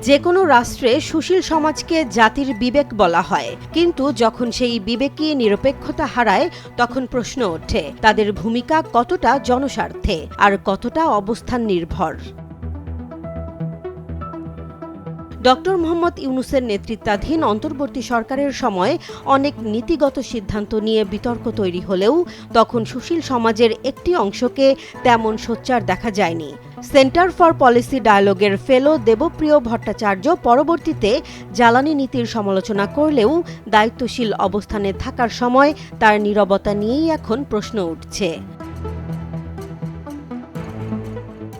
যে কোনো রাষ্ট্রে সুশীল সমাজকে জাতির বিবেক বলা হয়, কিন্তু যখন সেই বিবেকই নিরপেক্ষতা হারায় তখন প্রশ্ন ওঠে তাদের ভূমিকা কতটা জনস্বার্থে আর কতটা অবস্থান নির্ভর। ডক্টর মোহাম্মদ ইউনূসের নেতৃত্বাধীন অন্তর্বর্তী সরকারের সময় অনেক নীতিগত সিদ্ধান্ত নিয়ে বিতর্ক তৈরি হলেও তখন সুশীল সমাজের একটি অংশকে তেমন সোচ্চার দেখা যায়নি। সেন্টার ফর পলিসি ডায়ালগের ফেলো দেবপ্রিয় ভট্টাচার্য পরবর্তীতে জ্বালানি নীতির সমালোচনা করলেও দায়িত্বশীল অবস্থানে থাকার সময় তার নীরবতা নিয়েই এখন প্রশ্ন উঠছে।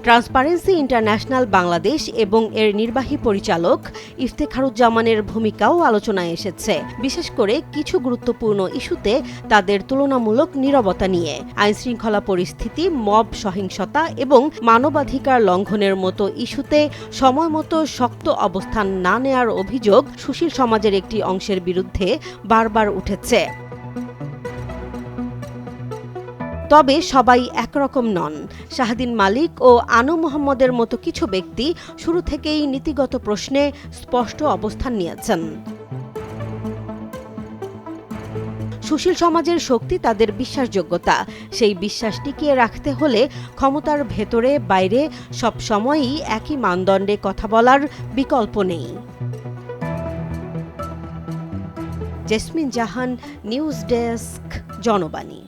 ট্রান্সপারেন্সি ইন্টারন্যাশনাল বাংলাদেশ এবং এর নির্বাহী পরিচালক ইফতেখারুজ্জামানের ভূমিকাও আলোচনায় এসেছে, বিশেষ করে কিছু গুরুত্বপূর্ণ ইস্যুতে তাদের তুলনামূলক নীরবতা নিয়ে। আইনশৃঙ্খলা পরিস্থিতি, মব সহিংসতা এবং মানবাধিকার লঙ্ঘনের মতো ইস্যুতে সময়মতো শক্ত অবস্থান না নেয়ার অভিযোগ সুশীল সমাজের একটি অংশের বিরুদ্ধে বারবার উঠেছে। তবে সবাই একরকম নন। শাহদিন মালিক ও আনু মোহাম্মদের মতো কিছু ব্যক্তি শুরু থেকেই নীতিগত প্রশ্নে স্পষ্ট অবস্থান নিয়েছেন। সুশীল সমাজের শক্তি তাদের বিশ্বাসযোগ্যতা। সেই বিশ্বাস টিকিয়ে রাখতে হলে ক্ষমতার ভেতরে বাইরে সব সময়ই একই মানদণ্ডে কথা বলার বিকল্প নেই। জেসমিন জাহান, নিউজ ডেস্ক, জনবাণী।